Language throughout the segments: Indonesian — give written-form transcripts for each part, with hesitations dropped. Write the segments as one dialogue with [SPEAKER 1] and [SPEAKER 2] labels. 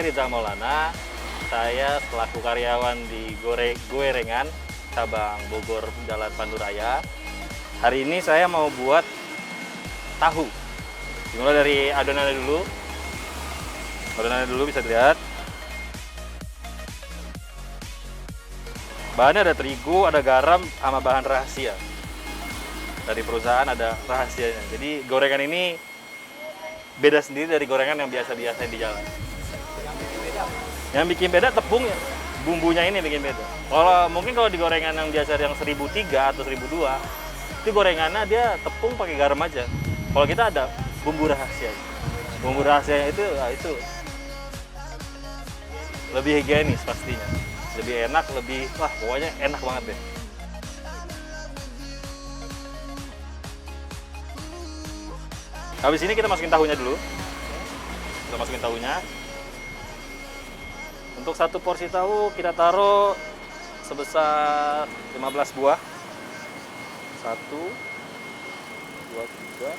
[SPEAKER 1] Rizal Maulana. Saya selaku karyawan di Gorengan cabang Bogor Jalan Panduraya. Hari ini saya mau buat tahu. Dimulai dari adonannya dulu. Adonannya dulu bisa dilihat. Bahannya ada terigu, ada garam, sama bahan rahasia. Dari perusahaan ada rahasianya. Jadi gorengan ini beda sendiri dari gorengan yang biasa-biasa di jalan. Yang bikin beda tepungnya, bumbunya ini bikin beda. Kalau di gorengan yang biasa yang 1003 atau 1002, itu gorengannya dia tepung pakai garam aja. Kalau kita ada bumbu rahasia. Bumbu rahasianya itu lebih higienis pastinya. Lebih enak, pokoknya enak banget deh. Habis ini kita masukin tahunya dulu. Kita masukin tahunya. Untuk satu porsi tahu kita taruh sebesar 15 buah. 1, 2, 3,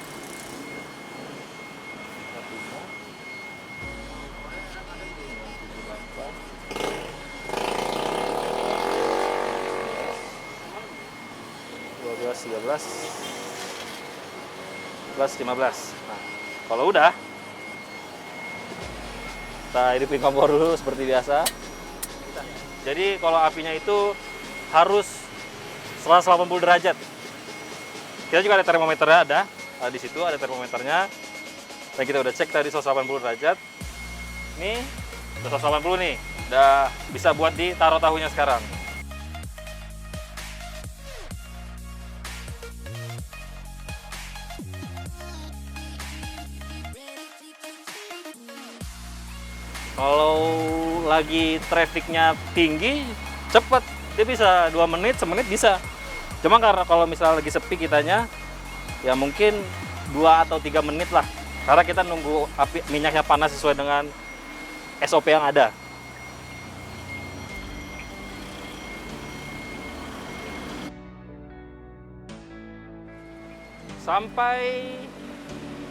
[SPEAKER 1] 13, 14, 15. Nah, kalau udah, kita hidupin kompor dulu seperti biasa. Jadi kalau apinya itu harus 180 derajat. Kita juga ada termometernya, ada di situ ada termometernya. Dan kita udah cek tadi 180 derajat. Ini 180 nih, udah bisa buat ditaruh tahunya sekarang. Kalau lagi trafficnya tinggi, cepet. Dia bisa 2 menit, semenit bisa. Cuma karena kalau misalnya lagi sepi kitanya, ya mungkin 2 atau 3 menit lah. Karena kita nunggu minyaknya panas sesuai dengan SOP yang ada.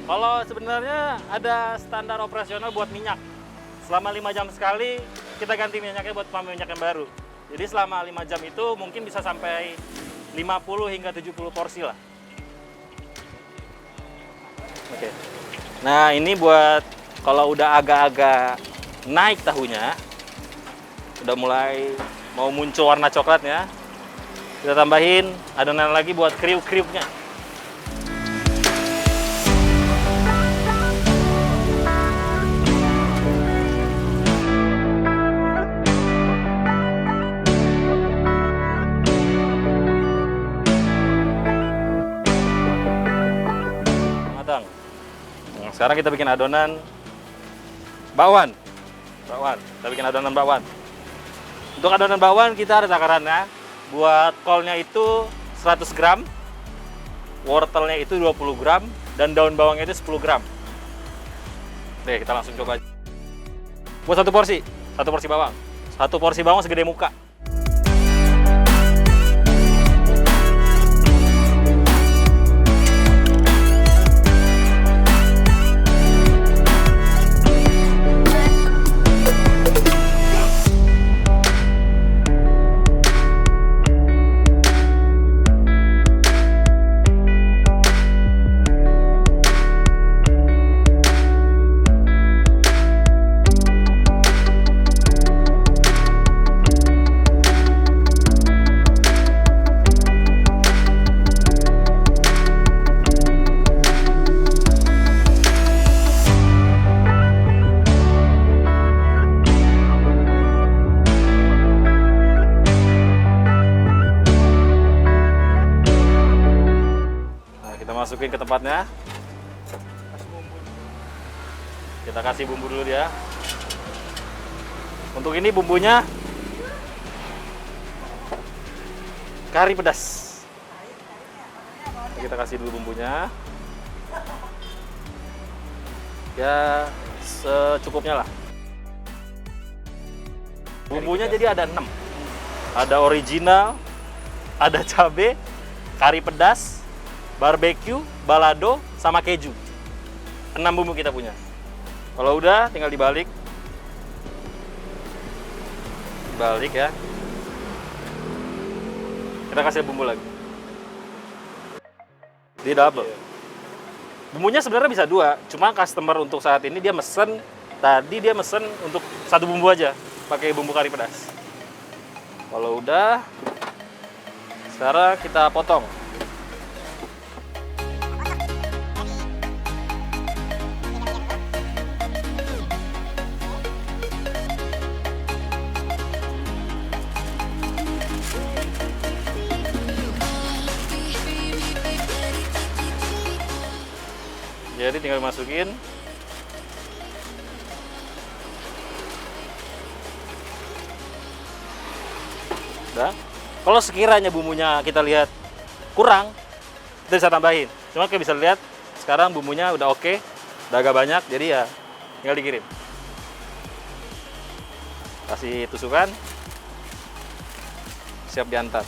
[SPEAKER 1] Kalau sebenarnya ada standar operasional buat minyak. Selama 5 jam sekali kita ganti minyaknya buat minyak yang baru. Jadi selama 5 jam itu mungkin bisa sampai 50 hingga 70 porsi lah. Oke. Nah ini buat kalau udah agak-agak naik tahunya, udah mulai mau muncul warna coklatnya, kita tambahin adonan lagi buat kriuk-kriuknya. Sekarang kita bikin adonan bakwan. Kita bikin adonan bakwan. Untuk adonan bakwan kita ada takarannya. Buat kolnya itu 100 gram, wortelnya itu 20 gram, dan daun bawangnya itu 10 gram. Oke, kita langsung coba. Buat satu porsi bawang. Satu porsi bawang segede muka. Masukin ke tempatnya. Kita kasih bumbu dulu dia. Untuk ini bumbunya kari pedas. Kita kasih dulu bumbunya. Ya secukupnya lah. Bumbunya jadi ada 6. Ada original, ada cabai, kari pedas, barbecue, balado, sama keju. 6 bumbu kita punya. Kalau udah tinggal dibalik. Balik ya. Kita kasih bumbu lagi. Di double. Bumbunya sebenarnya bisa 2, cuma customer untuk saat ini dia mesen, tadi dia mesen untuk 1 bumbu aja, pakai bumbu kari pedas. Kalau udah, sekarang kita potong. Jadi tinggal masukin. Udah. Kalau sekiranya bumbunya kita lihat kurang, kita bisa tambahin. Cuma kayak bisa lihat sekarang bumbunya udah oke, udah agak banyak, jadi ya tinggal dikirim. Kasih tusukan, siap diantar.